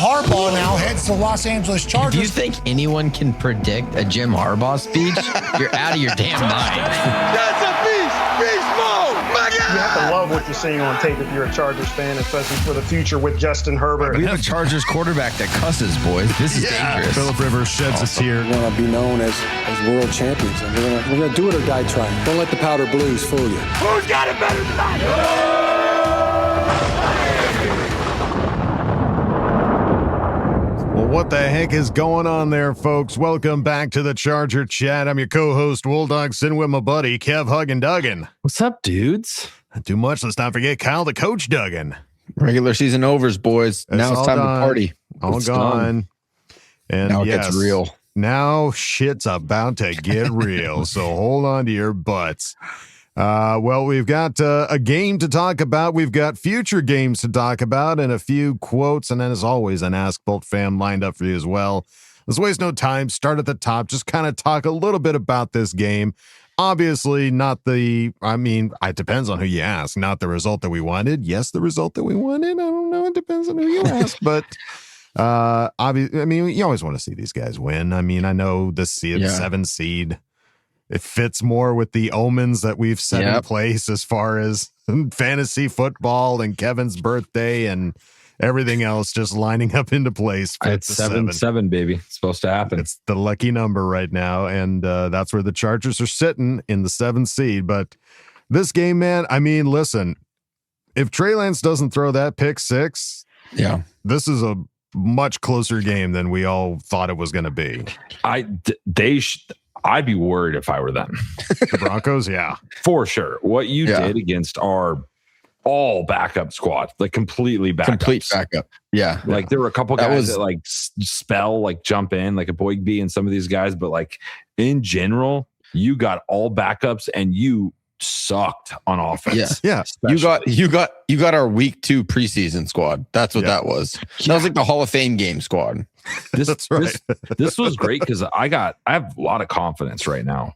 Harbaugh now heads to Los Angeles Chargers. Do you think anyone can predict a Jim Harbaugh speech? You're out of your damn mind. That's a beast mode. My God. You have to love what you're seeing on tape if you're a Chargers fan, especially for the future with Justin Herbert. We have a Chargers quarterback that cusses, boys. This is dangerous. Phillip Rivers sheds a tear. We want to be known as world champions, and we're gonna do it or die trying. Don't let the powder blues fool you. Who's got it better than I? Well, what the heck is going on there, folks? Welcome back to the Charger Chat. I'm your co-host, Wolldog, sitting with my buddy, Kev Huggin Duggan. What's up, dudes? Not too much. Let's not forget Kyle, the coach Duggan. Regular season overs, boys. Now it's time to party. All gone. And now it gets real. Now shit's about to get real. So hold on to your butts. Well, we've got a game to talk about. We've got future games to talk about and a few quotes. And then, as always, an Ask Boltfam lined up for you as well. Let's waste no time. Start at the top. Just kind of talk a little bit about this game. Obviously, it depends on who you ask. Not the result that we wanted. Yes, the result that we wanted. I don't know. It depends on who you ask. But obviously, you always want to see these guys win. I know the 7 seed. It fits more with the omens that we've set in place as far as fantasy football and Kevin's birthday and everything else just lining up into place. It's 7-7, baby. It's supposed to happen. It's the lucky number right now, and that's where the Chargers are sitting in the 7th seed. But this game, man, listen, if Trey Lance doesn't throw that pick 6, this is a much closer game than we all thought it was going to be. I'd be worried if I were them. The Broncos, yeah. For sure. What you did against our all backup squad, like completely backup. Complete backup. Yeah. Like there were a couple guys that like spell, like jump in, like a Boygby and some of these guys, but like in general, you got all backups and you sucked on offense. Yeah. You got our week 2 preseason squad. That's what that was. That was like the Hall of Fame game squad. That's right. This was great because I have a lot of confidence right now,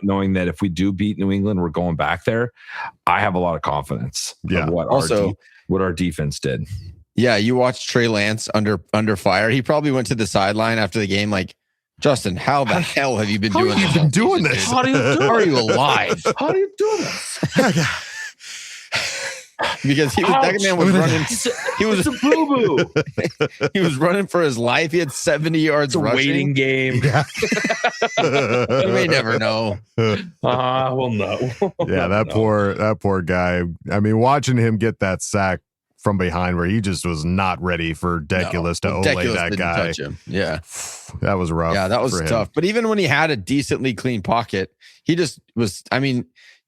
knowing that if we do beat New England, we're going back there. I have a lot of confidence of what our defense did. Yeah, you watched Trey Lance under fire. He probably went to the sideline after the game like, Justin, how the hell have you been doing this? How have you been doing this? How do you do it? How are you alive? How do you do this? Because that man was running. He was a boo-boo. He was running for his life. He had 70 yards rushing. Waiting game. Yeah. You may never know. Well, no. Yeah, that poor guy. Watching him get that sack from behind where he just was not ready for Deculus to Ole that guy. Touch him. Yeah. That was rough. Yeah, that was tough. But even when he had a decently clean pocket, he just was,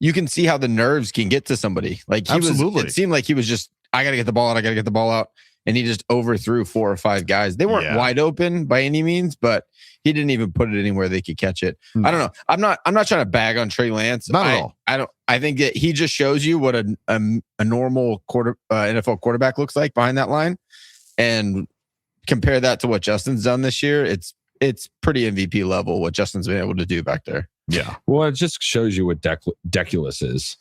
you can see how the nerves can get to somebody. Like it seemed like he was just, I got to get the ball out. I got to get the ball out. And he just overthrew 4 or 5 guys. They weren't wide open by any means, but he didn't even put it anywhere they could catch it. I don't know. I'm not trying to bag on Trey Lance. Not at all. I think that he just shows you what a normal NFL quarterback looks like behind that line, and compare that to what Justin's done this year. It's pretty MVP level what Justin's been able to do back there. Yeah. Well, it just shows you what Deculus is.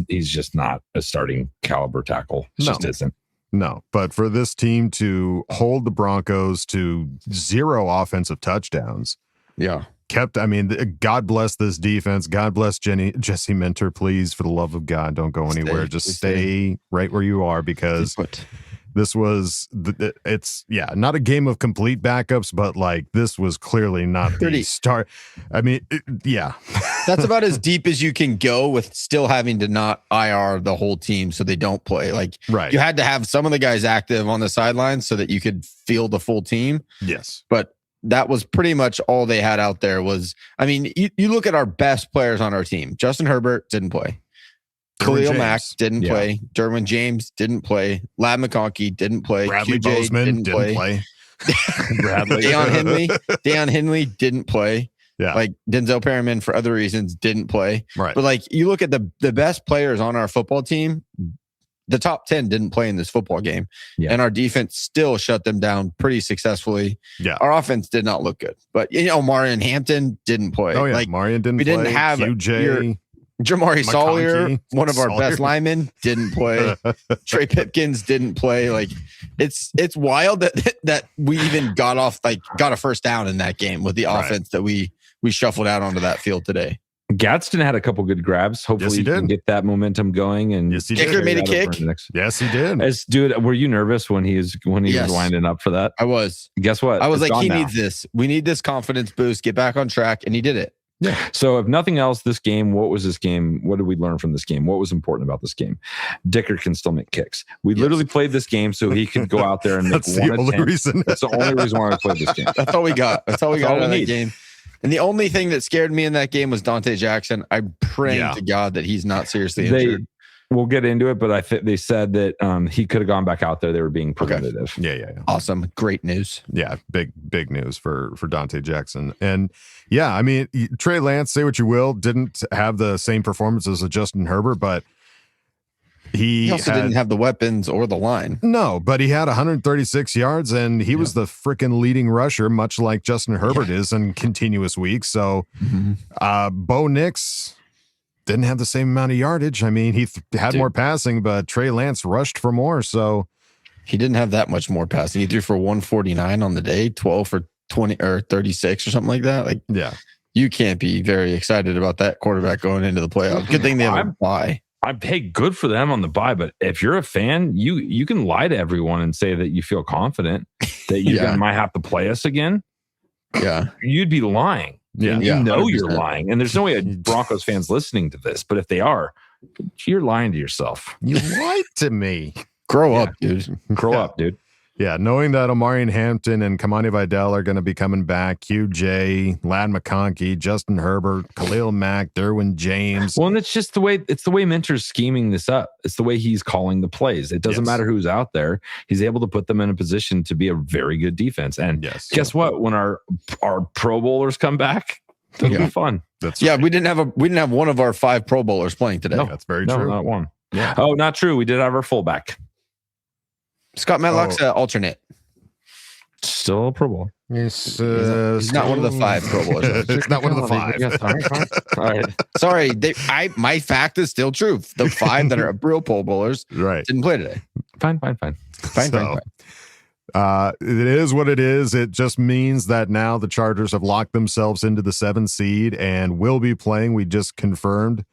He's just not a starting caliber tackle. Just isn't. No, but for this team to hold the Broncos to 0 offensive touchdowns. Yeah. God bless this defense. God bless Jesse Minter, please, for the love of God, don't go anywhere. Just stay right where you are, because this was, not a game of complete backups, but like this was clearly not the start. That's about as deep as you can go with still having to not IR the whole team so they don't play. Like, you had to have some of the guys active on the sidelines so that you could field the full team. Yes. But that was pretty much all they had out there was, you look at our best players on our team. Justin Herbert didn't play. Khalil Mack didn't play. Derwin James didn't play. Lab McConkey didn't play. Bradley QJ Bozeman didn't play. Deion Henley didn't play. Yeah. Like Denzel Perryman, for other reasons, didn't play. Right. But like you look at the best players on our football team, the top 10 didn't play in this football game. Yeah. And our defense still shut them down pretty successfully. Yeah. Our offense did not look good. But Marion Hampton didn't play. Oh, yeah. Marion didn't play. We didn't have QJ. Jamari Sawyer, one of our best linemen, didn't play. Trey Pipkins didn't play. Like it's wild that we even got a first down in that game with the offense that we shuffled out onto that field today. Gadsden had a couple good grabs. Hopefully, he can get that momentum going. And Kicker made a kick. Yes, he did. Dude, were you nervous when he was winding up for that? I was. Guess what? I was like, he needs this. We need this confidence boost. Get back on track, and he did it. Yeah. So if nothing else, this game, what was this game? What did we learn from this game? What was important about this game? Dicker can still make kicks. We literally played this game so he could go out there and make That's the only reason. That's the only reason why we played this game. That's all we got. That's all we got in that game. And the only thing that scared me in that game was Dante Jackson. I'm praying to God that he's not seriously injured. We'll get into it, but I think they said that he could have gone back out there. They were being preventative. Okay. Yeah. Awesome. Great news. Yeah. Big news for Dante Jackson. And yeah, I mean, Trey Lance, say what you will, didn't have the same performances as Justin Herbert, but he also didn't have the weapons or the line. No, but he had 136 yards and he was the freaking leading rusher, much like Justin Herbert is in continuous weeks. So Bo Nix didn't have the same amount of yardage. I mean, he had more passing, but Trey Lance rushed for more. So he didn't have that much more passing. He threw for 149 on the day, 12 for 20 or 36 or something like that. Like, you can't be very excited about that quarterback going into the playoffs. Good thing they have a bye. Hey, good for them on the bye, but if you're a fan, you can lie to everyone and say that you feel confident that you might have to play us again. Yeah, you'd be lying. Yeah, you know 100%. You're lying, and there's no way Broncos fans listening to this. But if they are, you're lying to yourself. You lied to me. Grow up, dude. Grow up, dude. Yeah, knowing that Omarion Hampton and Kamani Vidal are going to be coming back, QJ, Ladd McConkey, Justin Herbert, Khalil Mack, Derwin James. Well, and it's just the way Minter's scheming this up. It's the way he's calling the plays. It doesn't matter who's out there. He's able to put them in a position to be a very good defense. And guess what? When our Pro Bowlers come back, it'll be fun. That's right. We didn't have one of our 5 Pro Bowlers playing today. No, that's very true. Not one. Yeah. Oh, not true. We did have our fullback. Scott Matlock's alternate. Still a Pro Bowl. He's not one of the 5 Pro Bowlers. It's not one of the 5. All right. Sorry, my fact is still true. The 5 that are real Pro Bowlers didn't play today. Fine. It is what it is. It just means that now the Chargers have locked themselves into the 7th seed and will be playing. We just confirmed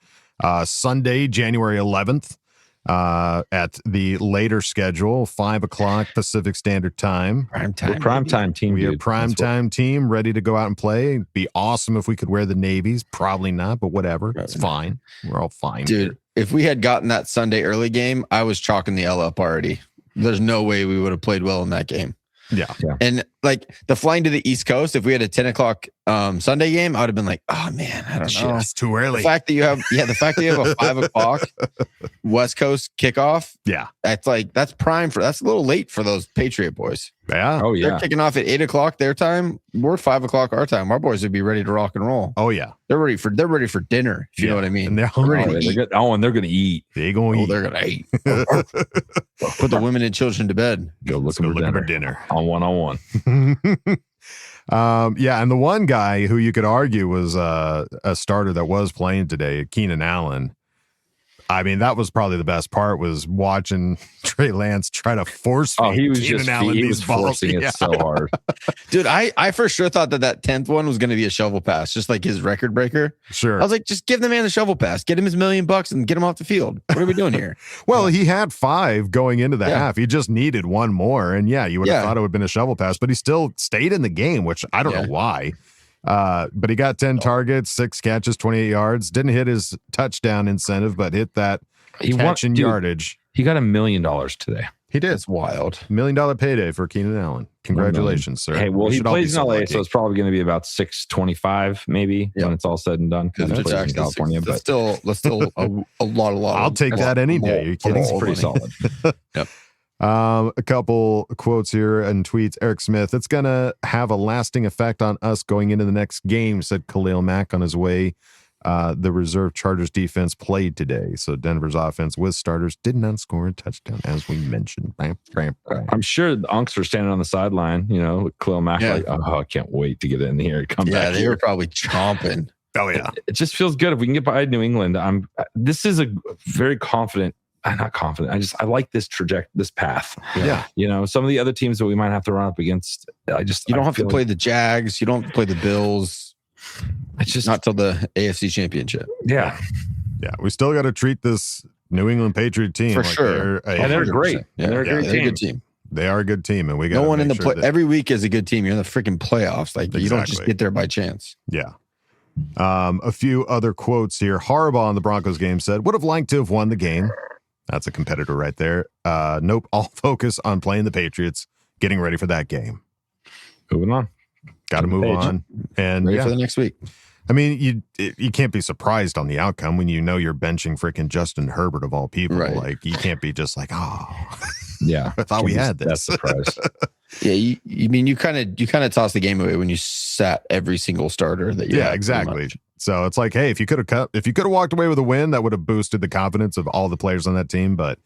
Sunday, January 11th. At the later schedule, 5:00 Pacific Standard Time. Primetime team. We are primetime team ready to go out and play. It'd be awesome if we could wear the navies. Probably not, but whatever. It's fine. We're all fine. Dude, if we had gotten that Sunday early game, I was chalking the L up already. There's no way we would have played well in that game. Yeah. And like the flying to the East Coast, if we had a 10:00 Sunday game, I would have been like, oh man, I don't know. It's too early. The fact that you have a 5:00 West Coast kickoff. Yeah. That's prime that's a little late for those Patriot boys. Yeah. Oh yeah. They're kicking off at 8:00 their time. We're 5:00 our time. Our boys would be ready to rock and roll. Oh yeah. They're ready for dinner, if you know what I mean. And they're hungry. And they're gonna eat. They're gonna eat. They're gonna eat. Put the women and children to bed. Go look for dinner. On one-on-one. And the one guy who you could argue was a starter that was playing today, Keenan Allen. I mean, that was probably the best part, was watching Trey Lance try to force feed Keenan Allen these balls. Forcing it so hard. Dude, I for sure thought that 10th one was going to be a shovel pass, just like his record breaker. Sure. I was like, just give the man the shovel pass, get him his $1 million and get him off the field. What are we doing here? Well, he had 5 going into the half. He just needed one more. And you would have thought it would have been a shovel pass, but he still stayed in the game, which I don't know why. But he got 10 targets, 6 catches, 28 yards. Didn't hit his touchdown incentive, but hit that catch and yardage. He got $1 million today. He did. It's wild. $1 million payday for Keenan Allen. Congratulations, sir. Hey, well, he plays in LA, so it's probably going to be about $625 maybe when it's all said and done. Because he plays in California, but still a lot. I'll take that any day. Are you kidding? It's pretty solid. Yep. A couple quotes here and tweets. Eric Smith, it's going to have a lasting effect on us going into the next game, said Khalil Mack on his way. The reserve Chargers defense played today. So Denver's offense with starters did not score a touchdown, as we mentioned. I'm sure the Unks were standing on the sideline, with Khalil Mack like, oh, I can't wait to get in here. Come back. They were probably chomping. Oh yeah, it just feels good if we can get by New England. This is a very confident. I'm not confident. I like this this path. Yeah. Some of the other teams that we might have to run up against. You don't have to play the Jags. You don't have to play the Bills. It's just not till the AFC Championship. Yeah. Yeah. We still got to treat this New England Patriot team for sure. They're great. Yeah. They're a good team. They are a good team, and we got no one in the play. Every week is a good team. You're in the freaking playoffs. Like you don't just get there by chance. Yeah. A few other quotes here. Harbaugh in the Broncos game said, "Would have liked to have won the game." That's a competitor right there. Nope. All focus on playing the Patriots, getting ready for that game. Moving on. Got to move on. And ready for the next week. I mean, you can't be surprised on the outcome when you know you're benching freaking Justin Herbert of all people. Right. Like you can't be just like, oh, yeah, I thought we had this. That's surprise. Yeah, you kind of toss the game away when you sat every single starter that you had. Exactly. So it's like, hey, if you could have walked away with a win, that would have boosted the confidence of all the players on that team. But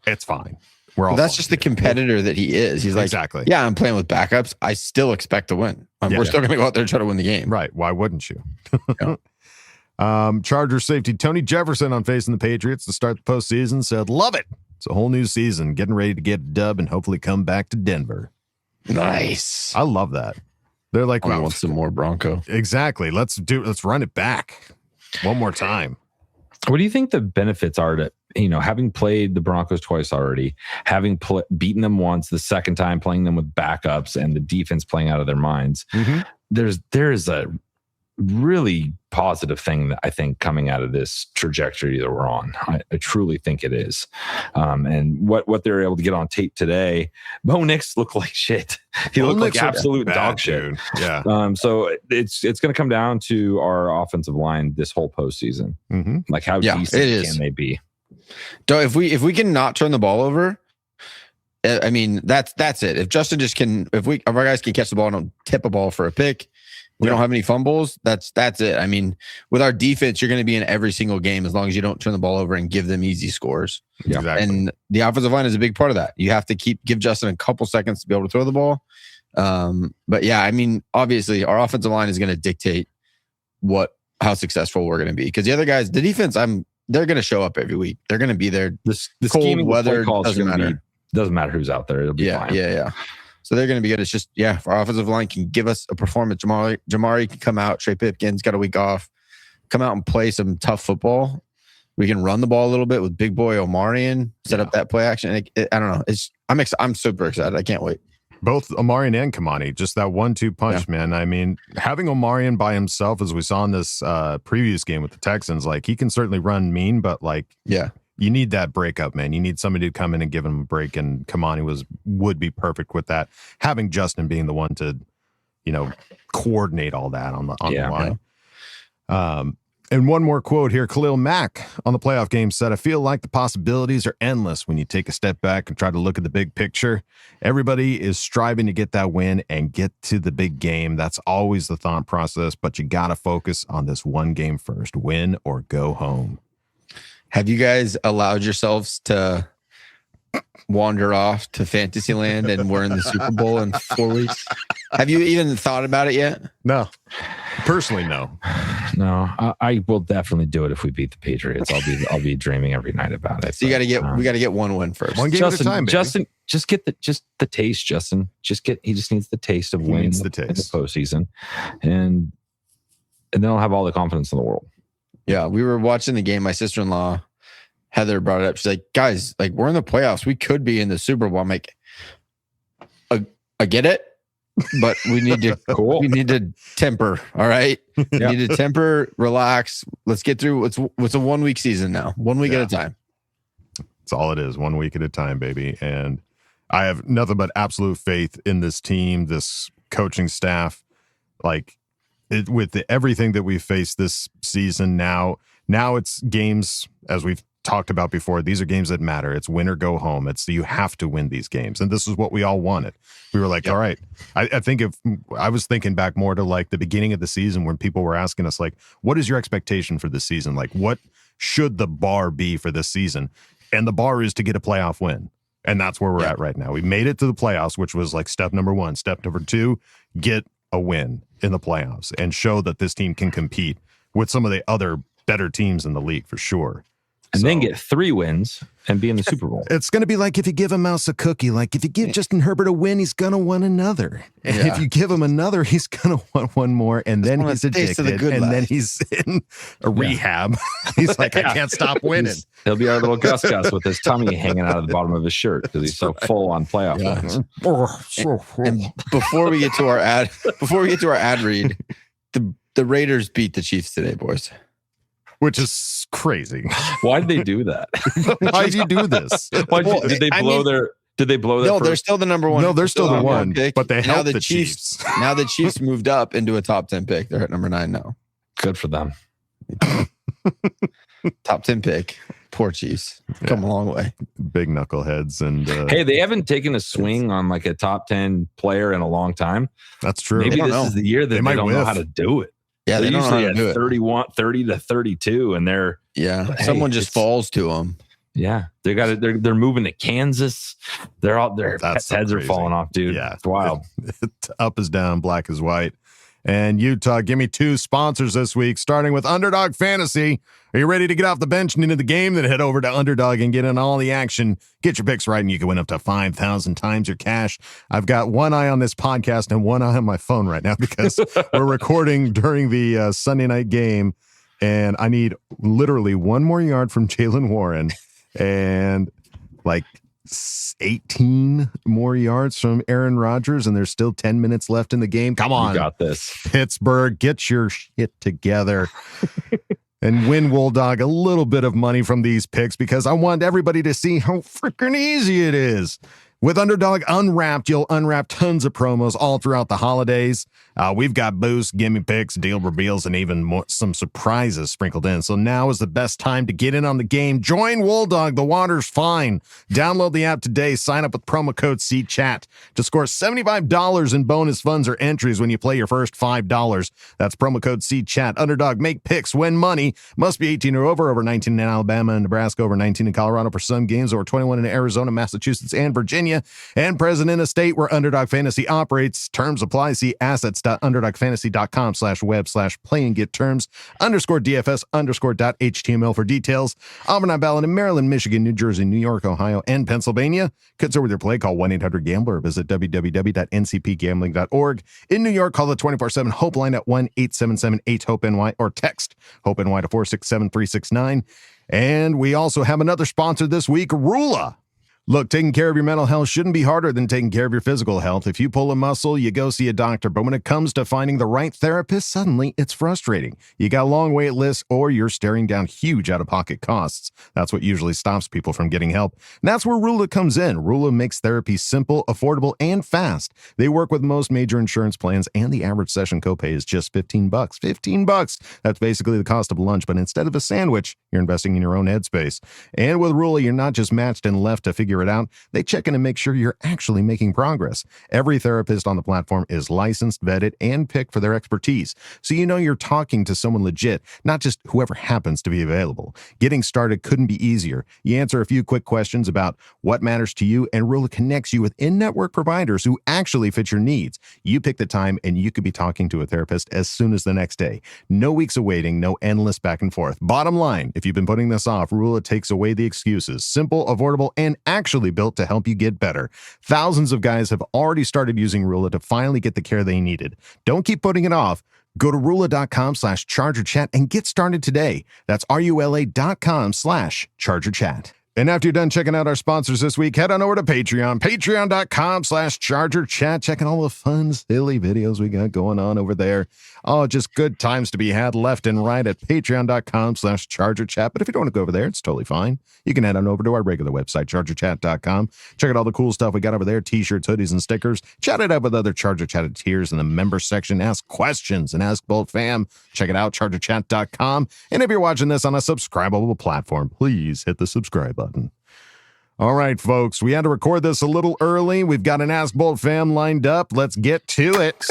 it's fine. That's just the competitor that he is. He's like, exactly. Yeah, I'm playing with backups. I still expect to win. We're still going to go out there and try to win the game. Right. Why wouldn't you? Chargers safety Tony Jefferson on facing the Patriots to start the postseason said, "Love it. It's a whole new season. Getting ready to get a dub and hopefully come back to Denver." Nice. I love that. They're like, I want some more Bronco. Exactly. Let's run it back one more time. What do you think the benefits are to, having played the Broncos twice already, having beaten them once, the second time playing them with backups and the defense playing out of their minds? Mm-hmm. There is a really positive thing that I think coming out of this trajectory that we're on. I truly think it is. And what they're able to get on tape today, Bo Nix looked like shit. He looked like absolute dog shit. Dude. Yeah. So it's going to come down to our offensive line this whole postseason. Mm-hmm. Like how decent can they be? If we can not turn the ball over, I mean that's it. If Justin if our guys can catch the ball and don't tip a ball for a pick, we don't have any fumbles. That's it. I mean, with our defense, you're going to be in every single game as long as you don't turn the ball over and give them easy scores. Yeah, exactly. And the offensive line is a big part of that. You have to give Justin a couple seconds to be able to throw the ball. But yeah, I mean, obviously, our offensive line is going to dictate how successful we're going to be because the other guys, the defense, they're going to show up every week. They're going to be there. The cold weather doesn't matter. Doesn't matter who's out there. It'll be fine. Yeah. So they're going to be good. It's just, if our offensive line can give us a performance, Jamari can come out. Trey Pipkins got a week off, come out and play some tough football. We can run the ball a little bit with big boy Omarion, set up that play action. I don't know. I'm super excited. I can't wait. Both Omarion and Kamani, just that 1-2 punch, man. I mean, having Omarion by himself, as we saw in this previous game with the Texans, like he can certainly run mean, but you need that breakup, man. You need somebody to come in and give him a break, and Kamani would be perfect with that. Having Justin being the one to, coordinate all that on the line. Yeah. And one more quote here. Khalil Mack on the playoff game said, "I feel like the possibilities are endless when you take a step back and try to look at the big picture. Everybody is striving to get that win and get to the big game. That's always the thought process, but you got to focus on this one game first. Win or go home." Have you guys allowed yourselves to wander off to Fantasyland and we're in the Super Bowl in 4 weeks? Have you even thought about it yet? No. Personally, no. No, I will definitely do it if we beat the Patriots. I'll be dreaming every night about it. So we got to get one win first. One game at a time, baby. Justin, just get the taste, Justin. He just needs the taste of winning in the postseason. And then I'll have all the confidence in the world. Yeah, we were watching the game. My sister-in-law, Heather, brought it up. She's like, guys, like we're in the playoffs. We could be in the Super Bowl. I'm like, I get it, but we need to we need to temper. All right. We need to temper, relax. Let's get through. It's a 1 week season now. 1 week at a time. That's all it is. 1 week at a time, baby. And I have nothing but absolute faith in this team, this coaching staff. Like, with everything that we've faced this season now it's games, as we've talked about before, these are games that matter. It's win or go home. You have to win these games. And this is what we all wanted. We were like, all right. I think I was thinking back more to like the beginning of the season when people were asking us like, what is your expectation for this season? Like, what should the bar be for this season? And the bar is to get a playoff win. And that's where we're at right now. We made it to the playoffs, which was like step number 1. Step number 2, get a win in the playoffs and show that this team can compete with some of the other better teams in the league for sure. And then get 3 wins and be in the Super Bowl. It's going to be like if you give a mouse a cookie. Like if you give Justin Herbert a win, he's going to want another. And if you give him another, he's going to want one more. And then he's addicted. And then he's in a rehab. He's like, I can't stop winning. He'll be our little Gus with his tummy hanging out of the bottom of his shirt because he's so full on playoff wins. And before we get to our ad read, the Raiders beat the Chiefs today, boys. Which is crazy. Why did they do that? Why did you do this? Did they blow their? No, they're still the number one. No, they're still the one pick, but they helped the Chiefs. Now the Chiefs moved up into a top 10 pick. They're at number 9 now. Good for them. Top 10 pick. Poor Chiefs. Come a long way. Big knuckleheads. And hey, they haven't taken a swing on like a top 10 player in a long time. That's true. Maybe this is the year that they don't know how to do it. Yeah, they usually at 30 to 32, and they're someone just falls to them. Yeah, they're moving to Kansas. They're out there. Heads are falling off, dude. Yeah, it's wild. Up is down, black is white. And Utah, give me 2 sponsors this week, starting with Underdog Fantasy. Are you ready to get off the bench and into the game? Then head over to Underdog and get in all the action. Get your picks right, and you can win up to 5,000 times your cash. I've got one eye on this podcast and one eye on my phone right now because we're recording during the Sunday night game, and I need literally 1 more yard from Jaylen Warren and like 18 more yards from Aaron Rodgers, and there's still 10 minutes left in the game. Come on. You got this. Pittsburgh, get your shit together and win Wolldog a little bit of money from these picks because I want everybody to see how freaking easy it is. With Underdog Unwrapped, you'll unwrap tons of promos all throughout the holidays. We've got boosts, gimme picks, deal reveals, and even more, some surprises sprinkled in. So now is the best time to get in on the game. Join Wolldog. The water's fine. Download the app today. Sign up with promo code CCHAT to score $75 in bonus funds or entries when you play your first $5. That's promo code CCHAT. Underdog, make picks, win money. Must be 18 or over 19 in Alabama and Nebraska, over 19 in Colorado for some games, over 21 in Arizona, Massachusetts, and Virginia, and present in a state where Underdog Fantasy operates. Terms apply. See assets.underdogfantasy.com/web/play and get terms _DFS_.html for details. Auburn, Alabama, in Maryland, Michigan, New Jersey, New York, Ohio, and Pennsylvania. Concerned with your play, call 1-800-GAMBLER or visit www.ncpgambling.org. In New York, call the 24/7 Hope line at 1-877-8-HOPE-NY or text HOPE-NY to 467-369. And we also have another sponsor this week, Rula. Look, taking care of your mental health shouldn't be harder than taking care of your physical health. If you pull a muscle, you go see a doctor. But when it comes to finding the right therapist, suddenly it's frustrating. You got a long wait list or you're staring down huge out-of-pocket costs. That's what usually stops people from getting help. And that's where Rula comes in. Rula makes therapy simple, affordable, and fast. They work with most major insurance plans, and the average session copay is just $15. $15. That's basically the cost of lunch, but instead of a sandwich, you're investing in your own headspace. And with Rula, you're not just matched and left to figure it out. They check in and make sure you're actually making progress. Every therapist on the platform is licensed, vetted, and picked for their expertise. So you know you're talking to someone legit, not just whoever happens to be available. Getting started couldn't be easier. You answer a few quick questions about what matters to you, and Rula connects you with in-network providers who actually fit your needs. You pick the time, and you could be talking to a therapist as soon as the next day. No weeks of waiting, no endless back and forth. Bottom line, if you've been putting this off, Rula takes away the excuses. Simple, affordable, and actually built to help you get better. Thousands of guys have already started using Rula to finally get the care they needed. Don't keep putting it off. Go to Rula.com/ChargerChat and get started today. That's RULA.com/ChargerChat. And after you're done checking out our sponsors this week, head on over to Patreon, patreon.com/ChargerChat. Checking all the fun, silly videos we got going on over there. Oh, just good times to be had left and right at patreon.com/ChargerChat. But if you don't want to go over there, it's totally fine. You can head on over to our regular website, chargerchat.com. Check out all the cool stuff we got over there, t-shirts, hoodies, and stickers. Chat it up with other Charger Chat tiers in the member section. Ask questions and Ask Boltfam. Check it out, chargerchat.com. And if you're watching this on a subscribable platform, please hit the subscribe button. All right, folks, we had to record this a little early. We've got an Ask Bolt fam lined up. Let's get to it.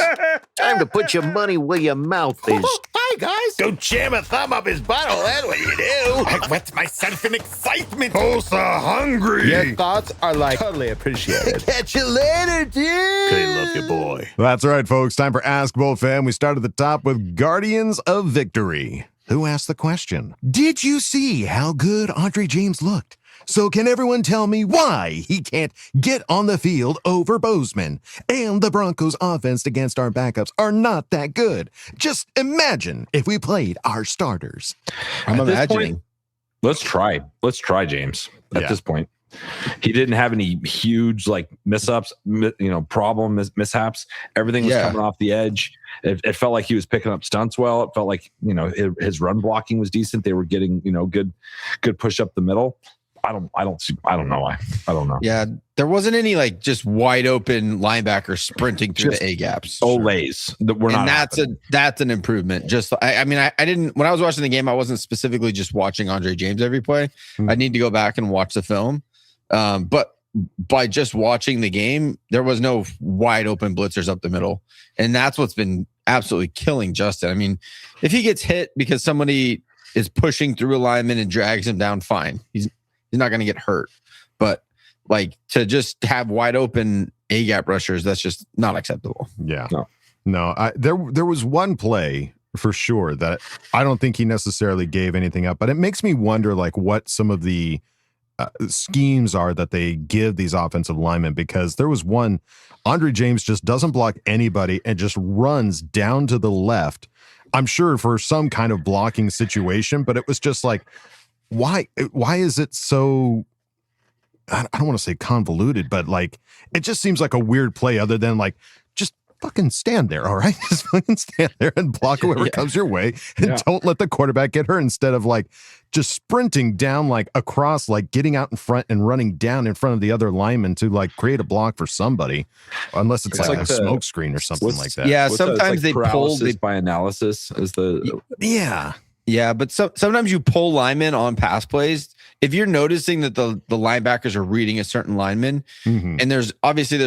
Time to put your money where your mouth is. Hi, guys. Don't jam a thumb up his butthole. That's what you do. I wet myself in excitement. Oh, so hungry. Your thoughts are like totally appreciated. Catch you later, dude. Okay, love you, boy. That's right, folks. Time for Ask Bolt fam. We start at the top with Guardians of Victory. who asked the question. Did you see how good Andre James looked? So can everyone tell me why he can't get on the field over Bozeman? And the Broncos offense against our backups are not that good. Just imagine if we played our starters. I'm imagining. Let's try James at this point. He didn't have any huge mishaps. Everything was coming off the edge. It felt like he was picking up stunts well. It felt like, his run blocking was decent. They were getting, good push up the middle. I don't know why. I don't know. Yeah, there wasn't any just wide open linebacker sprinting through the A gaps. Olays. That's an improvement. I didn't, when I was watching the game, I wasn't specifically just watching Andre James every play. I need to go back and watch the film. But by just watching the game, there was no wide open blitzers up the middle, and that's what's been absolutely killing Justin. I mean, if he gets hit because somebody is pushing through a lineman and drags him down, fine. He's not going to get hurt. But to just have wide open A gap rushers, that's just not acceptable. Yeah. No. There was one play for sure that I don't think he necessarily gave anything up, but it makes me wonder what some of the schemes are that they give these offensive linemen, because there was one, Andre James just doesn't block anybody and just runs down to the left. I'm sure for some kind of blocking situation, but it was just why is it so, I don't want to say convoluted, but it just seems like a weird play other than just fucking stand there. All right. Just fucking stand there and block whoever comes your way, and don't let the quarterback get hurt, instead of just sprinting down across, getting out in front and running down in front of the other lineman to create a block for somebody, unless it's a smoke screen or something like that. Yeah. Sometimes they pull by analysis is the, Yeah, but sometimes you pull linemen on pass plays. If you're noticing that the linebackers are reading a certain lineman, and there's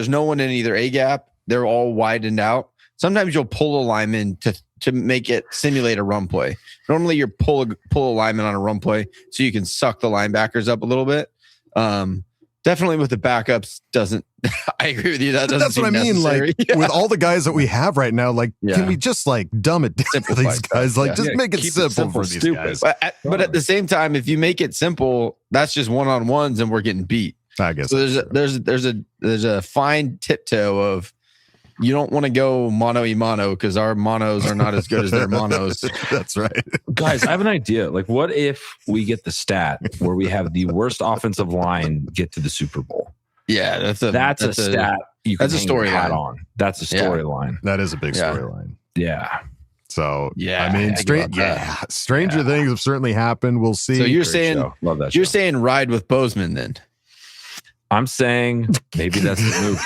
no one in either A gap, they're all widened out. Sometimes you'll pull a lineman to make it simulate a run play. Normally, you pull a lineman on a run play so you can suck the linebackers up a little bit. Definitely with the backups doesn't. I agree with you. That's what I mean. With all the guys that we have right now, can we just dumb it down for these guys? Just make it simple for these guys. But at the same time, if you make it simple, that's just one-on-ones and we're getting beat. I guess. So there's a fine tiptoe of, you don't want to go mano-y-mano because our monos are not as good as their monos. That's right. Guys, I have an idea. What if we get the stat where we have the worst offensive line get to the Super Bowl? Yeah, that's a stat. That's a storyline on. That's a storyline. That is a big storyline. Yeah. So stranger things have certainly happened. We'll see. So you're saying love that. You're saying ride with Bozeman then? I'm saying maybe that's the move.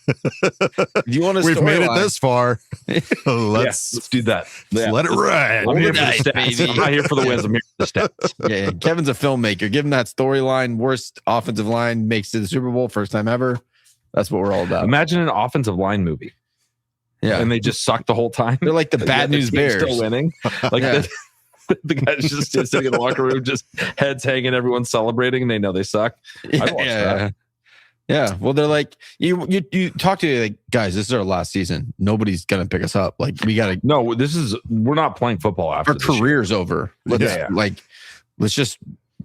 If you want We've made it this far. Let's do that. Let it ride. I'm here for the stats. I'm not here for the wins. I'm here for the stats. Yeah. Kevin's a filmmaker. Give him that storyline. Worst offensive line makes it to the Super Bowl, first time ever. That's what we're all about. Imagine an offensive line movie. Yeah, and they just suck the whole time. They're like the Bad News Bears, still winning. The guys just sitting in the locker room, just heads hanging, everyone's celebrating, and they know they suck. I watched that. Yeah, well, they're like, you talk to guys, this is our last season. Nobody's gonna pick us up. We gotta. No, we're not playing football after our career's over. Let's just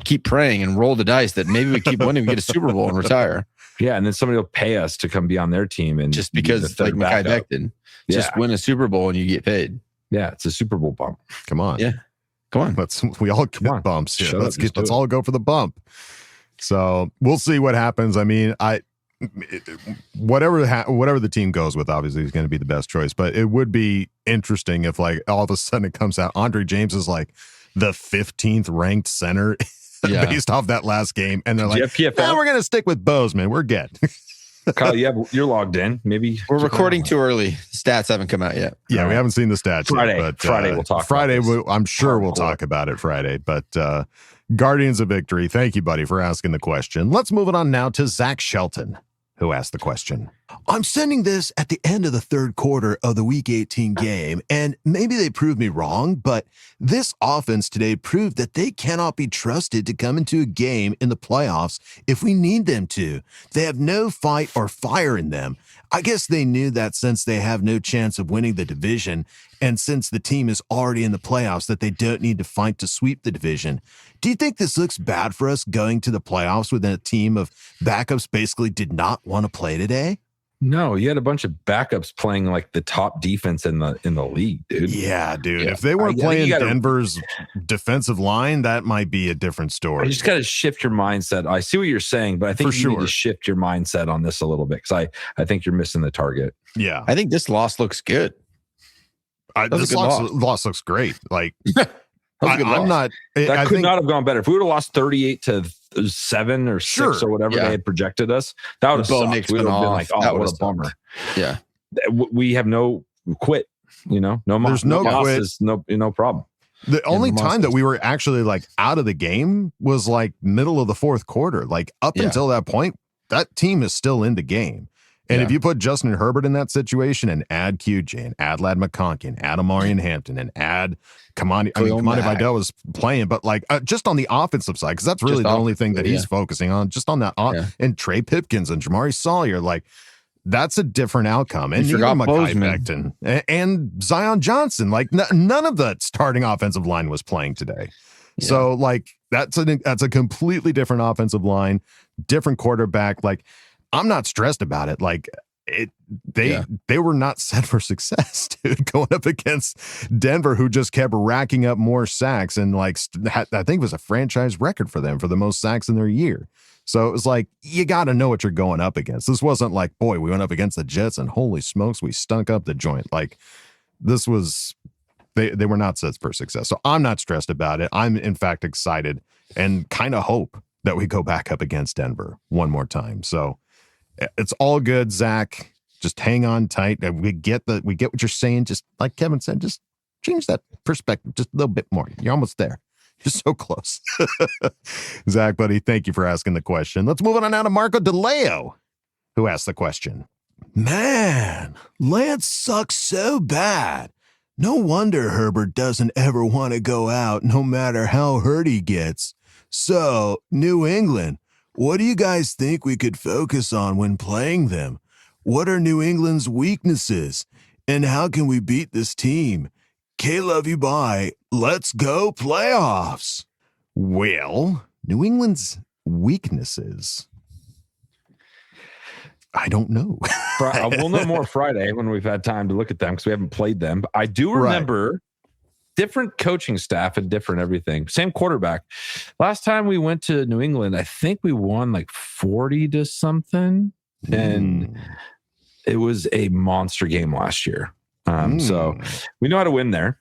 keep praying and roll the dice that maybe we keep winning, we get a Super Bowl and retire. Yeah, and then somebody will pay us to come be on their team, and just because Mekhi Becton, just win a Super Bowl and you get paid. Yeah, it's a Super Bowl bump. Come on, come on. We all get bumps. Yeah, let's all go for the bump. So we'll see what happens. I mean, whatever the team goes with, obviously is going to be the best choice. But it would be interesting if all of a sudden it comes out Andre James is the 15th ranked center based off that last game, and they're like, we're going to stick with Bozeman. We're good. Kyle, you're logged in. Maybe we're recording too early. Stats haven't come out yet. Yeah, we haven't seen the stats Friday. yet. But, Friday we'll talk. Friday, I'm sure we'll talk about it Friday. But Guardians of Victory, thank you, buddy, for asking the question. Let's move it on now to Zach Shelton, who asked the question. I'm sending this at the end of the third quarter of the Week 18 game, and maybe they proved me wrong, but this offense today proved that they cannot be trusted to come into a game in the playoffs if we need them to. They have no fight or fire in them. I guess they knew that since they have no chance of winning the division, and since the team is already in the playoffs, that they don't need to fight to sweep the division. Do you think this looks bad for us going to the playoffs with a team of backups basically did not want to play today? No, you had a bunch of backups playing like the top defense in the league, dude. Yeah, dude. Yeah. If they weren't playing Denver's defensive line, that might be a different story. You just got to shift your mindset. I see what you're saying, but I think you need to shift your mindset on this a little bit because I think you're missing the target. Yeah. I think this loss looks good. This loss looks great. Like, I'm not. That could not have gone better. If we would have lost 38-7 or 6 or whatever they had projected us, that would have sucked. We would have been like, oh, what a bummer. Yeah. We have no quit, no there's no losses, no problem. The only time that we were actually like out of the game was like middle of the fourth quarter. Like up until that point, that team is still in the game. And if you put Justin Herbert in that situation and add QJ and add Ladd McConkey and add Amarian Hampton and add Kamani Vidal was playing, but like just on the offensive side, because that's really the only thing that he's focusing on, just on that. And Trey Pipkins and Jamari Sawyer, like that's a different outcome. And even Mekhi Becton and Zion Johnson, like none of the starting offensive line was playing today. Yeah. So like that's a completely different offensive line, different quarterback. Like I'm not stressed about it. Like they were not set for success, dude, going up against Denver, who just kept racking up more sacks and like I think it was a franchise record for them for the most sacks in their year. So it was like, you got to know what you're going up against. This wasn't like, boy, we went up against the Jets and holy smokes, we stunk up the joint. Like this was, they were not set for success. So I'm not stressed about it. I'm in fact excited and kind of hope that we go back up against Denver one more time. So it's all good, Zach. Just hang on tight. We get what you're saying. Just like Kevin said, just change that perspective just a little bit more. You're almost there. You're so close. Zach, buddy, thank you for asking the question. Let's move on now to Marco DeLeo, who asked the question. Man, Lance sucks so bad. No wonder Herbert doesn't ever want to go out, no matter how hurt he gets. So, New England, what do you guys think we could focus on when playing them? What are New England's weaknesses? And how can we beat this team? Love you, bye. Let's go playoffs. Well, New England's weaknesses. I don't know. We'll know more Friday when we've had time to look at them because we haven't played them. But I do remember different coaching staff and different everything. Same quarterback. Last time we went to New England, I think we won like 40 to something. And it was a monster game last year. So we know how to win there.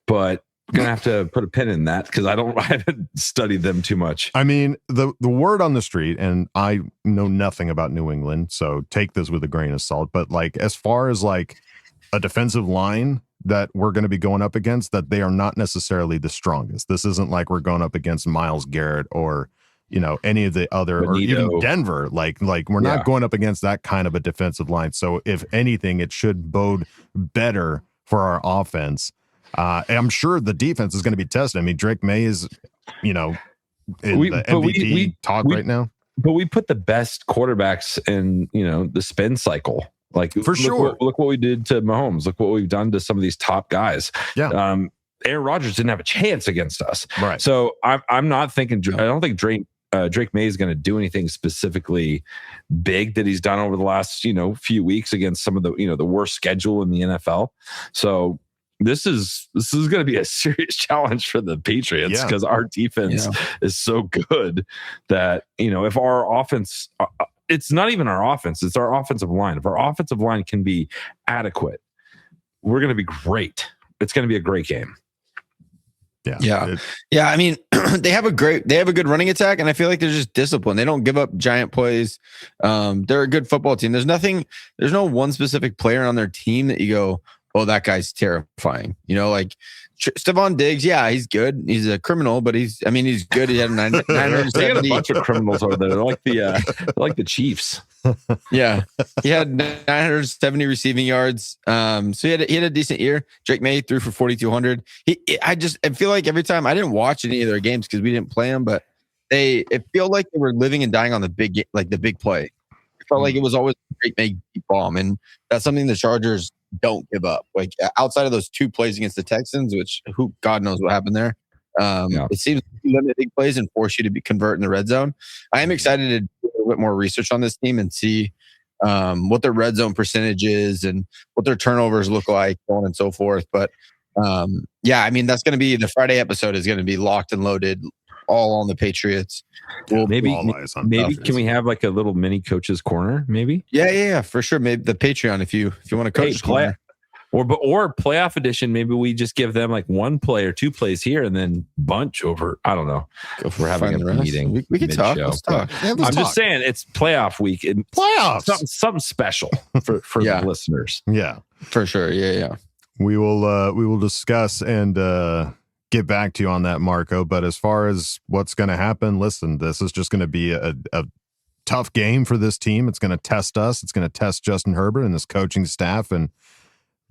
But we're going to have to put a pin in that because I haven't studied them too much. I mean, the word on the street, and I know nothing about New England, so take this with a grain of salt. But like as far as like a defensive line that we're going to be going up against, that they are not necessarily the strongest. This isn't like we're going up against Myles Garrett or, any of the other, Benito. Or even Denver. Like we're not going up against that kind of a defensive line. So if anything, it should bode better for our offense. I'm sure the defense is going to be tested. I mean, Drake May is, in the MVP talk right now. But we put the best quarterbacks in, the spin cycle. Like for sure. Look what we did to Mahomes. Look what we've done to some of these top guys. Yeah. Aaron Rodgers didn't have a chance against us. Right. So I'm not thinking. I don't think Drake May is going to do anything specifically big that he's done over the last few weeks against some of the the worst schedule in the NFL. So this is going to be a serious challenge for the Patriots because our defense is so good that if our offense. It's not even our offense. It's our offensive line. If our offensive line can be adequate, we're going to be great. It's going to be a great game. Yeah. I mean, they have a good running attack, and I feel like they're just disciplined. They don't give up giant plays. They're a good football team. There's no one specific player on their team that you go, oh, that guy's terrifying. You know, like Stephon Diggs, yeah, he's good. He's a criminal, but he's good. He had 970. They got a bunch of criminals over there. They're like the Chiefs. Yeah, he had 970 receiving yards. So he had a decent year. Drake May threw for 4,200. I feel like every time I didn't watch any of their games because we didn't play them, but it felt like they were living and dying on the big play. It felt like it was always a Drake May deep bomb, and that's something the Chargers don't give up. Like outside of those 2 plays against the Texans, which God knows what happened there. It seems to limit big plays and force you to convert in the red zone. I am excited to do a little bit more research on this team and see what their red zone percentage is and what their turnovers look like, so on and so forth. But I mean, that's going to be the Friday episode is going to be locked and loaded, all on the Patriots. Maybe can we have like a little mini coach's corner? Maybe. Yeah, for sure. Maybe the Patreon if you want to coach corner. Or playoff edition, maybe we just give them like 1 play or 2 plays here and then bunch over. I don't know. If we're having a meeting, we can talk. Let's talk. I'm just saying it's playoff week. Playoffs. Something special for the listeners. Yeah, for sure. Yeah. We will discuss and get back to you on that, Marco. But as far as what's going to happen, listen, this is just going to be a tough game for this team. It's going to test us. It's going to test Justin Herbert and this coaching staff. And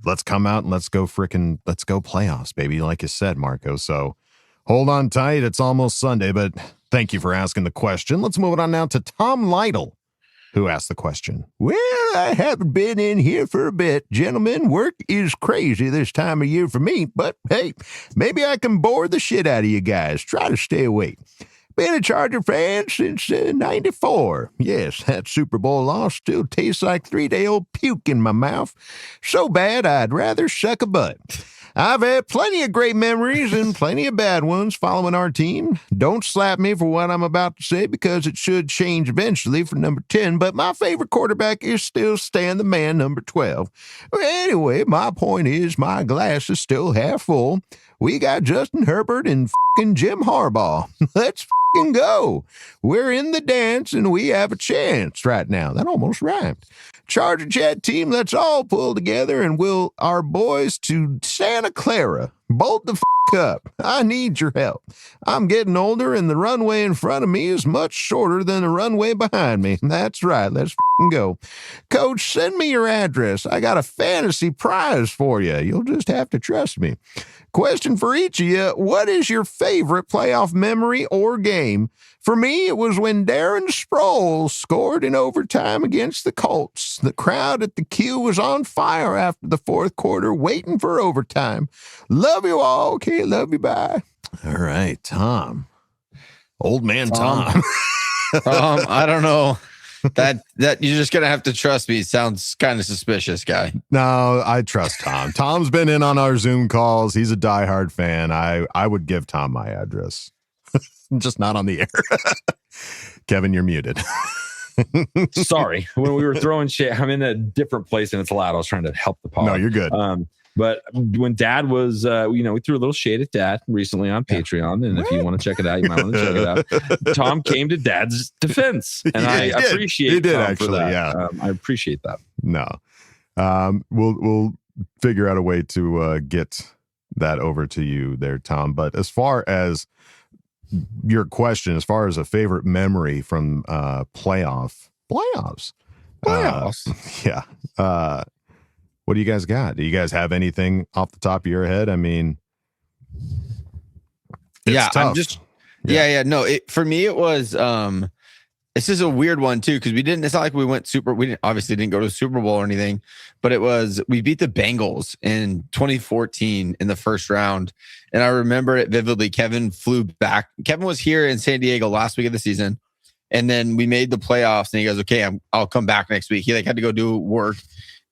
let's come out and let's go playoffs, baby, like you said, Marco. So hold on tight. It's almost Sunday, but thank you for asking the question. Let's move it on now to Tom Lytle, who asked the question. Well, I haven't been in here for a bit. Gentlemen, work is crazy this time of year for me, but hey, maybe I can bore the shit out of you guys. Try to stay awake. Been a Charger fan since 94. Yes, that Super Bowl loss still tastes like 3-day-old puke in my mouth. So bad, I'd rather suck a butt. I've had plenty of great memories and plenty of bad ones following our team. Don't slap me for what I'm about to say because it should change eventually for number 10, but my favorite quarterback is still Stan the Man, number 12. Anyway, my point is my glass is still half full. We got Justin Herbert and f***ing Jim Harbaugh. Let's f***ing go. We're in the dance and we have a chance right now. That almost rhymed. Charger Chat team, let's all pull together and will our boys to Santa Clara. Bolt the f*** up. I need your help. I'm getting older and the runway in front of me is much shorter than the runway behind me. That's right. Let's f***ing go. Coach, send me your address. I got a fantasy prize for you. You'll just have to trust me. Question for each of you. What is your favorite playoff memory or game? For me, it was when Darren Sproles scored in overtime against the Colts. The crowd at the Q was on fire after the 4th quarter, waiting for overtime. Love you all. Okay, love you. Bye. All right, Tom. Old man Tom. I don't know. That you're just gonna have to trust me. Sounds kind of suspicious, guy. No, I trust Tom. Tom's been in on our Zoom calls. He's a diehard fan. I would give Tom my address. Just not on the air. Kevin, you're muted. Sorry. When we were throwing shit, I'm in a different place and it's loud. I was trying to help the pod. No, you're good. But when Dad was, we threw a little shade at Dad recently on Patreon. And if you want to check it out, you might want to check it out. Tom came to Dad's defense. And I appreciate Tom actually, for that. Yeah. I appreciate that. No. We'll figure out a way to get that over to you there, Tom. But as far as your question, as far as a favorite memory from playoffs. Yeah. What do you guys got? Do you guys have anything off the top of your head? I mean, it's tough. No, for me, it was, this is a weird one too. Cause it's not like we obviously didn't go to the Super Bowl or anything, but we beat the Bengals in 2014 in the first round. And I remember it vividly. Kevin flew back. Kevin was here in San Diego last week of the season. And then we made the playoffs and he goes, okay, I'll come back next week. He had to go do work.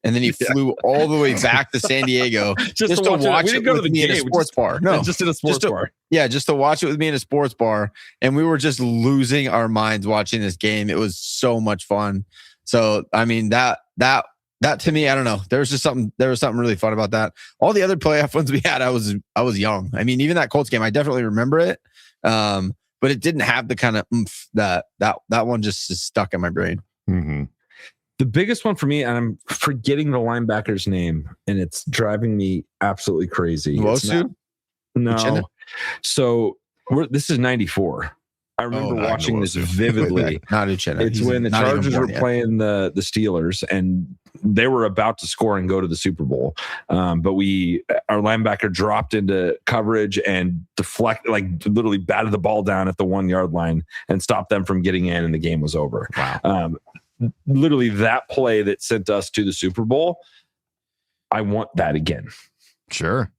And then he flew all the way back to San Diego just to watch it with me in a sports bar. No, just in a sports bar. Yeah, just to watch it with me in a sports bar. And we were just losing our minds watching this game. It was so much fun. So, I mean, that to me, I don't know. There was something really fun about that. All the other playoff ones we had, I was young. I mean, even that Colts game, I definitely remember it. But it didn't have the kind of oomph that one just is stuck in my brain. Mm-hmm. The biggest one for me, and I'm forgetting the linebacker's name, and it's driving me absolutely crazy. Wosu? No. So this is 94. I remember watching this vividly. Not Uchenna. It's when the Chargers were playing the Steelers, and they were about to score and go to the Super Bowl. But our linebacker dropped into coverage and literally batted the ball down at the 1 yard line and stopped them from getting in, and the game was over. Wow. Literally that play that sent us to the Super Bowl. I want that again. Sure.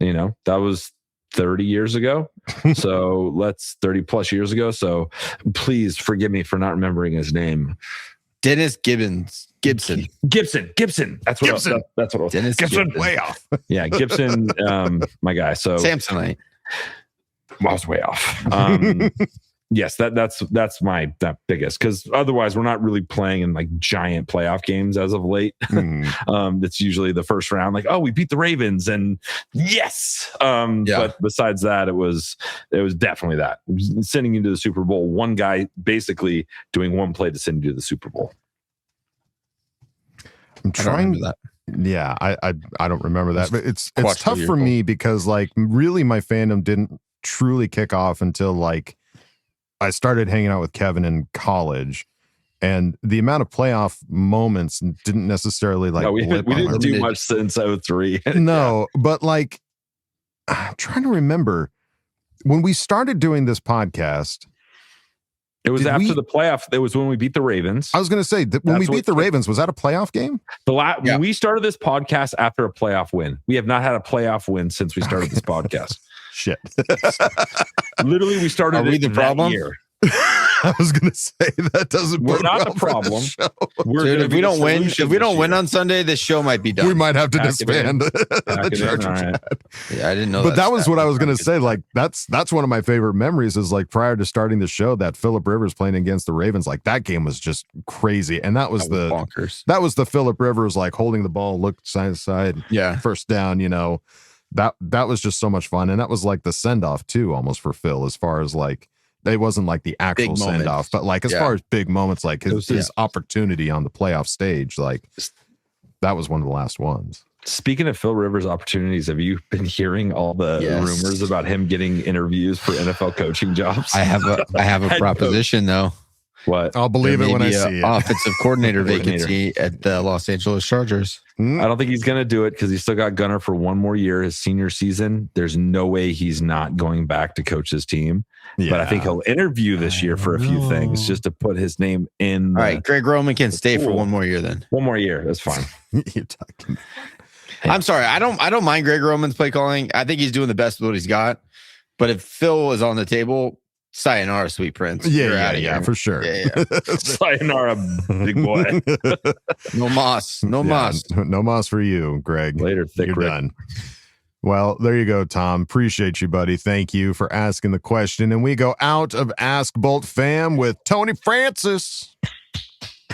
That was 30 years ago. So 30 plus years ago. So please forgive me for not remembering his name. Dennis Gibson. That's what Gibson. That's what it was. Dennis Gibson. Way off. Yeah. Gibson, my guy. So Samsonite. I was way off. Yes, that's my biggest, because otherwise we're not really playing in like giant playoff games as of late. It's usually the first round, like, oh, we beat the Ravens, and yes. But besides that, it was definitely that sending you to the Super Bowl. One guy basically doing one play to send you to the Super Bowl. I'm trying that. Yeah, I don't remember that, but it's tough for me because like really my fandom didn't truly kick off until like I started hanging out with Kevin in college, and the amount of playoff moments didn't necessarily like. No, we didn't do much since 03. No, but like, I'm trying to remember when we started doing this podcast. It was after the playoff. It was when we beat the Ravens. I was going to say that when we beat the Ravens, was that a playoff game? When we started this podcast after a playoff win. We have not had a playoff win since we started this podcast. Shit. Literally, we started. Are we the problem? Year. I was going to say that doesn't. We're not the problem. Dude, if we don't win on Sunday, this show might be done. We might have to disband the Chargers. Right. Yeah, I didn't know. But that was what I was going to say. Like that's one of my favorite memories. Is like prior to starting the show, that Phillip Rivers playing against the Ravens. Like that game was just crazy, and that was bonkers. That was the Phillip Rivers like holding the ball, look side to side. Yeah, first down. That was just so much fun, and that was like the send off too, almost for Phil, as far as like. It wasn't like the actual send off, but like as far as big moments, like his opportunity on the playoff stage, like that was one of the last ones. Speaking of Phil Rivers' opportunities, have you been hearing all the rumors about him getting interviews for NFL coaching jobs? I have a proposition though. What? I'll believe it when I see it. Offensive coordinator vacancy at the Los Angeles Chargers. I don't think he's going to do it because he's still got Gunner for one more year, his senior season. There's no way he's not going back to coach his team. Yeah. But I think he'll interview this year for a few things just to put his name in. All right, Greg Roman can stay for one more year then. One more year. That's fine. You're talking. I'm sorry. I don't mind Greg Roman's play calling. I think he's doing the best with what he's got. But if Phil is on the table, sayonara, sweet prince. Yeah, for sure. Yeah. Sayonara, big boy. No moss. No moss. No moss for you, Greg. Later, thick You're Rick. done. Well, there you go, Tom. Appreciate you, buddy. Thank you for asking the question. And we go out of Ask Boltfam with Tony Francis.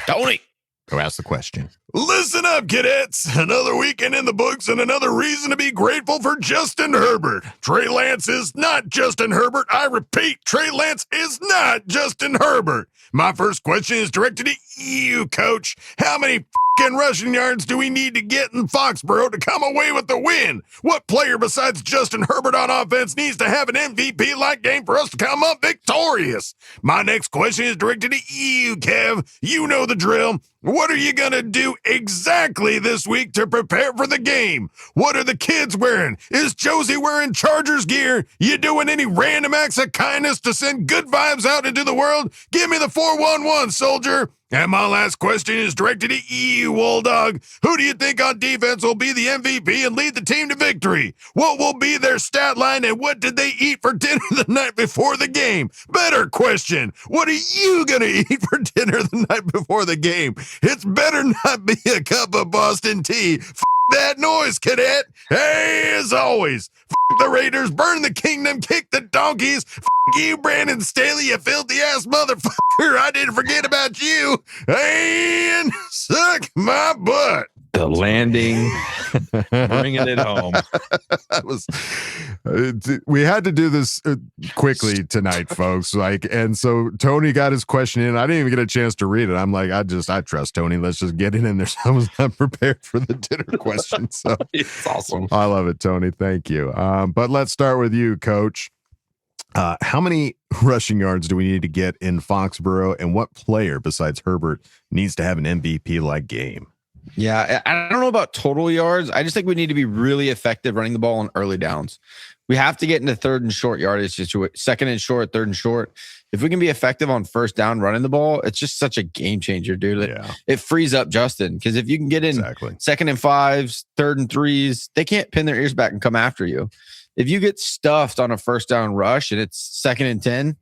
Tony, go ask the question. Listen up, cadets. Another weekend in the books and another reason to be grateful for Justin Herbert. Trey Lance is not Justin Herbert. I repeat, Trey Lance is not Justin Herbert. My first question is directed to you, coach. How many rushing yards do we need to get in Foxborough to come away with the win? What player besides Justin Herbert on offense needs to have an MVP-like game for us to come up victorious? My next question is directed to you, Kev. You know the drill. What are you going to do exactly this week to prepare for the game? What are the kids wearing? Is Josie wearing Chargers gear? You doing any random acts of kindness to send good vibes out into the world? Give me the 411, soldier. And my last question is directed to you, Wolldog. Who do you think on defense will be the MVP and lead the team to victory? What will be their stat line, and what did they eat for dinner the night before the game? Better question. What are you going to eat for dinner the night before the game? It's better not be a cup of Boston tea. That noise, cadet. Hey, as always, the Raiders, burn the kingdom, kick the donkeys. You, Brandon Staley, you filthy ass motherfucker. I didn't forget about you. And suck my butt. The landing Bringing it home. We had to do this quickly tonight, folks. And so Tony got his question in. I didn't even get a chance to read it. I'm like, I trust Tony. Let's just get it in there. So I was not prepared for the dinner question. So it's awesome. I love it, Tony. Thank you. But let's start with you, Coach. How many rushing yards do we need to get in Foxborough, and what player besides Herbert needs to have an MVP-like game? Yeah, I don't know about total yards. I just think we need to be really effective running the ball on early downs. We have to get into third and short yardage situation, second and short, third and short. If we can be effective on first down running the ball, it's just such a game changer, dude. It frees up Justin, because if you can get in second and fives, third and threes, they can't pin their ears back and come after you. If you get stuffed on a first down rush and it's second and 10,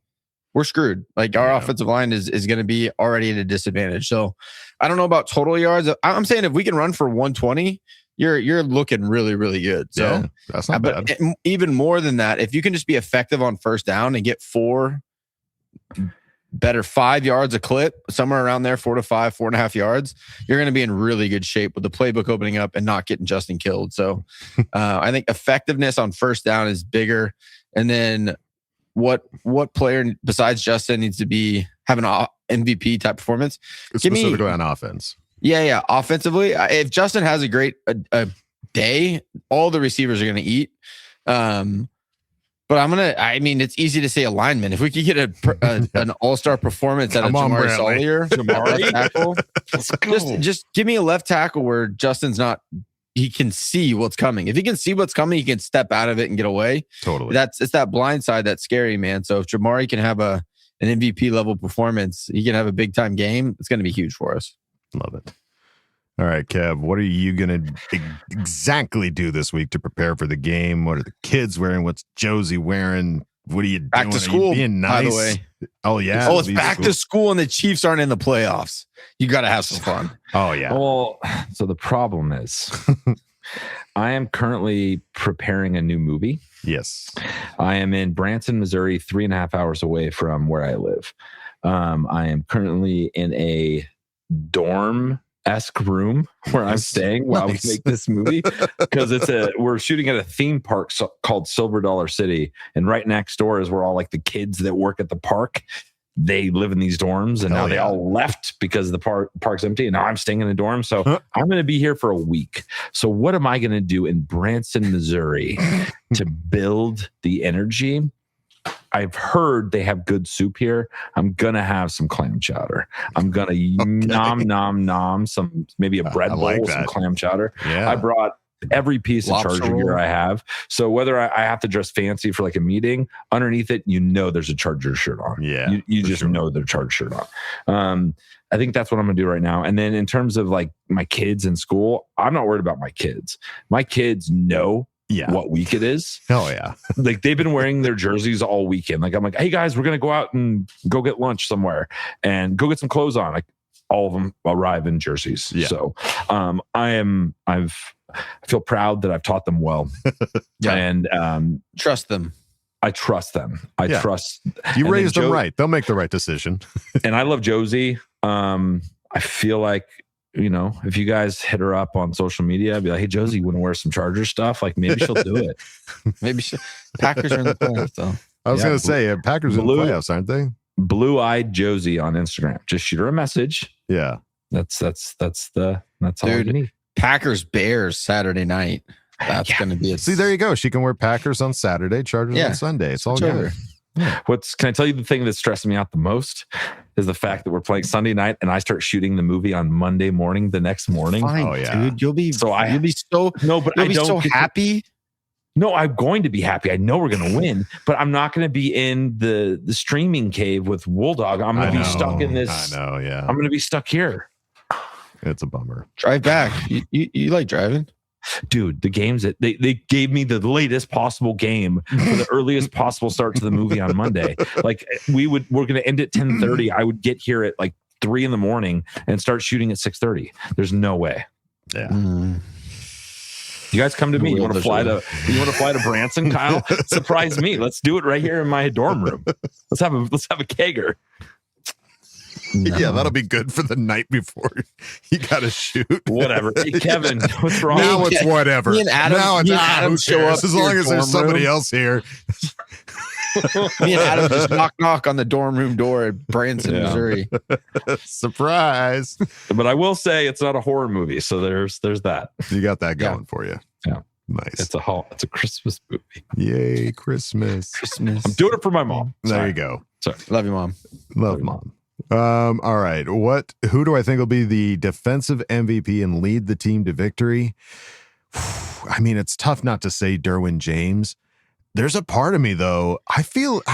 we're screwed. Like our offensive line is going to be already at a disadvantage. So I don't know about total yards. I'm saying if we can run for 120, you're looking really, really good. So that's not bad. Even more than that, if you can just be effective on first down and get 5 yards a clip, somewhere around there, 4 to 5, 4.5 yards, you're going to be in really good shape with the playbook opening up and not getting Justin killed. So I think effectiveness on first down is bigger. And then what player besides Justin needs to have an MVP type performance? Specifically on offense. Yeah. Offensively, if Justin has a great day, all the receivers are going to eat. But it's easy to say alignment. If we could get an all-star performance at Jamari Salyer, tackle, just give me a left tackle where Justin's not, he can see what's coming. If he can see what's coming, he can step out of it and get away. Totally. It's that blind side that's scary, man. So if Jamari can have an MVP level performance, he can have a big time game, it's going to be huge for us. Love it. All right, Kev, what are you going to exactly do this week to prepare for the game? What are the kids wearing? What's Josie wearing? What are you doing? Back to school, being nice? By the way. Oh, yeah. Oh, it's back to school and the Chiefs aren't in the playoffs. You got to have some fun. Oh, yeah. Well, so the problem is I am currently preparing a new movie. Yes. I am in Branson, Missouri, 3.5 hours away from where I live. I am currently in a dorm-esque room where I'm staying while we make this movie, because we're shooting at a theme park called Silver Dollar City, and right next door is where all like the kids that work at the park, they live in these dorms, and now they all left because the park's empty, and now I'm staying in a dorm. So I'm going to be here for a week. So what am I going to do in Branson, Missouri to build the energy? I've heard they have good soup here. I'm going to have some clam chowder. I'm going to nom maybe a bread bowl with some clam chowder. Yeah. I brought every piece of Charger gear I have. So whether I have to dress fancy for like a meeting, underneath it, there's a Charger shirt on. Yeah. You just know there's a Charger shirt on. I think that's what I'm going to do right now. And then in terms of like my kids in school, I'm not worried about my kids. My kids know what week it is. Oh yeah. Like they've been wearing their jerseys all weekend. Like I'm like, hey guys, we're going to go out and go get lunch somewhere and go get some clothes on. Like all of them arrive in jerseys. Yeah. So I feel proud that I've taught them well. And trust them. I trust them. I trust. You raised them right. They'll make the right decision. And I love Josie. I feel like, if you guys hit her up on social media, I'd be like, hey, Josie, you want to wear some Charger stuff? Like maybe she'll do it. Maybe Packers are in the playoffs though. I was going to say, Packers are in the playoffs, aren't they? Blue-eyed Josie on Instagram. Just shoot her a message. Yeah. That's all you need. Packers Bears Saturday night. That's going to be See, there you go. She can wear Packers on Saturday, Chargers on Sunday. It's all good. Yeah. Can I tell you the thing that's stressing me out the most is the fact that we're playing Sunday night and I start shooting the movie on Monday morning, the next morning. Fine, dude. You'll be so happy. No, I'm going to be happy. I know we're going to win, but I'm not going to be in the streaming cave with Wolldog. I'm going to be stuck in this. I know, yeah. I'm going to be stuck here. It's a bummer. Drive back. You like driving? Dude, the games that they gave me the latest possible game for the earliest possible start to the movie on Monday. Like we're going to end at 10:30. I would get here at like 3 a.m. and start shooting at 6:30. There's no way. Yeah. You guys come to me. You want to fly to Branson, Kyle? Surprise me. Let's do it right here in my dorm room. Let's have a kegger. No. Yeah, that'll be good for the night before you got to shoot. Whatever. Hey, Kevin, what's wrong? Now it's whatever. Me and Adam, now it's Adam who show cares? up As to long your as there's dorm somebody room. else here. Me and Adam just knock on the dorm room door at Branson, Missouri. Surprise. But I will say it's not a horror movie, so there's that. You got that going for you. Yeah. Nice. It's a Christmas movie. Yay, Christmas. Christmas. I'm doing it for my mom. There you go. Sorry. Love you, Mom. Love Mom. All right. Who do I think will be the defensive MVP and lead the team to victory? I mean, it's tough not to say Derwin James. There's a part of me, though, I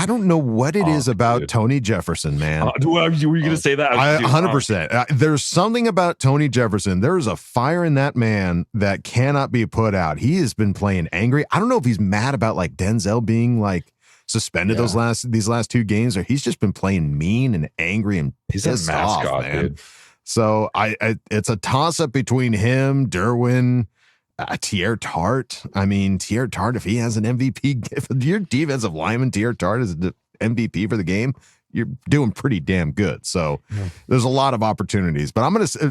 don't know what it is about Tony Jefferson, man. Were you going to say that? 100%. There's something about Tony Jefferson. There's a fire in that man that cannot be put out. He has been playing angry. I don't know if he's mad about like Denzel being like suspended these last 2 games, or he's just been playing mean and angry and he's a mascot, off, man. dude. So it's a toss up between him, Derwin, Tier Tart. I mean, Tier Tart, if he has an MVP, if your defensive lineman Tier Tart is the MVP for the game, you're doing pretty damn good. So there's a lot of opportunities, but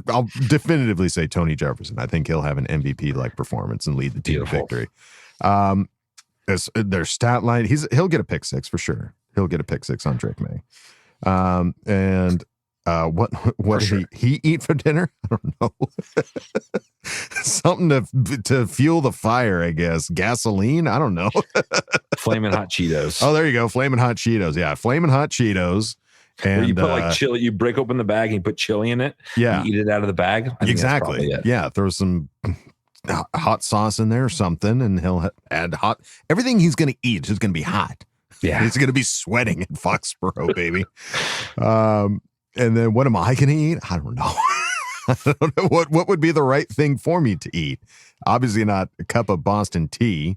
I'll definitively say Tony Jefferson. I think he'll have an MVP like performance and lead the team to victory. Their stat line, he'll get a pick 6 for sure. He'll get a pick 6 on Drake May. What did he eat for dinner? I don't know. Something to fuel the fire, I guess. Gasoline? I don't know. Flamin' Hot Cheetos. Oh, there you go. Flamin' Hot Cheetos. Yeah, Flamin' Hot Cheetos. And where you put like chili, you break open the bag and you put chili in it. Yeah. You eat it out of the bag. I think exactly. Yeah. Throw some hot sauce in there or something, and he'll add hot. Everything he's going to eat is going to be hot. Yeah. He's going to be sweating in Foxborough, baby. And then what am I going to eat? I don't know. I don't know what would be the right thing for me to eat. Obviously not a cup of Boston tea.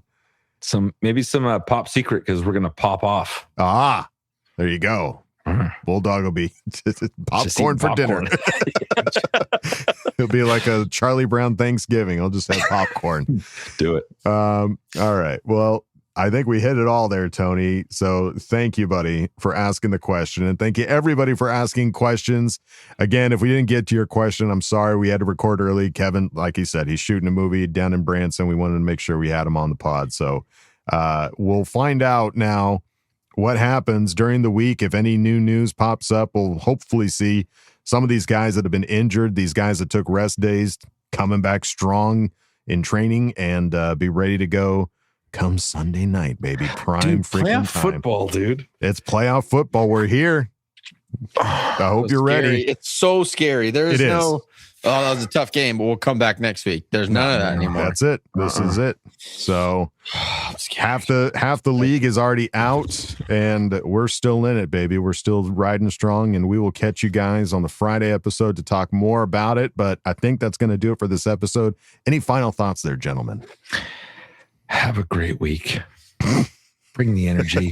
Maybe some Pop Secret, because we're going to pop off. Ah, there you go. Bulldog will be popcorn for dinner. It'll be like a Charlie Brown Thanksgiving. I'll just have popcorn. Do it. All right. Well, I think we hit it all there, Tony. So thank you, buddy, for asking the question. And thank you, everybody, for asking questions. Again, if we didn't get to your question, I'm sorry. We had to record early. Kevin, like he said, he's shooting a movie down in Branson. We wanted to make sure we had him on the pod. So we'll find out now what happens during the week. If any new news pops up, we'll hopefully see some of these guys that have been injured, these guys that took rest days, coming back strong in training and be ready to go come Sunday night, baby. Prime freaking playoff time. Football, dude. It's playoff football. We're here. I hope you're ready. It's so scary. There's no, that was a tough game, but we'll come back next week. There's none of that anymore. That's it. This is it. So half the league is already out, and we're still in it, baby. We're still riding strong, and we will catch you guys on the Friday episode to talk more about it. But I think that's going to do it for this episode. Any final thoughts there, gentlemen? Have a great week. Bring the energy.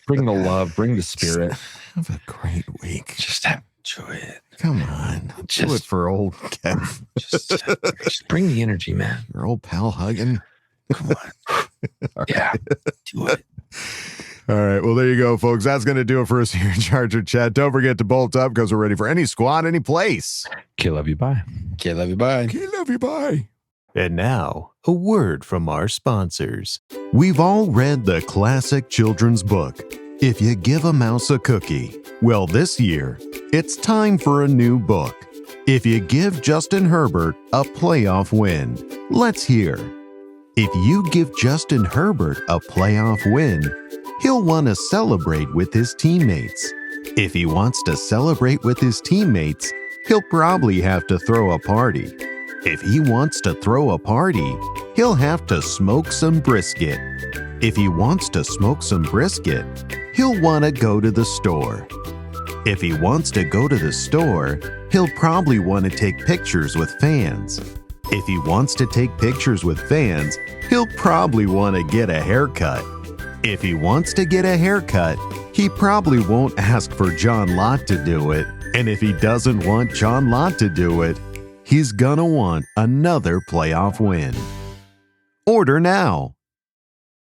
Bring the love. Bring the spirit. Have a great week. Just enjoy it. Come on. Do it for old Kev. Just bring the energy, man. Your old pal hugging. Come on. Yeah. Do it. All right. Well, there you go, folks. That's going to do it for us here in Charger Chat. Don't forget to bolt up because we're ready for any squad, any place. Okay, love you. Bye. Okay, love you. Bye. Okay, love you. Bye. And now, a word from our sponsors. We've all read the classic children's book, If You Give a Mouse a Cookie. Well, this year, it's time for a new book, If You Give Justin Herbert a Playoff Win. Let's hear. If you give Justin Herbert a playoff win, he'll want to celebrate with his teammates. If he wants to celebrate with his teammates, he'll probably have to throw a party. If he wants to throw a party, he'll have to smoke some brisket. If he wants to smoke some brisket, he'll want to go to the store. If he wants to go to the store, he'll probably want to take pictures with fans. If he wants to take pictures with fans, he'll probably want to get a haircut. If he wants to get a haircut, he probably won't ask for John Lott to do it. And if he doesn't want John Lott to do it, he's gonna want another playoff win. Order now.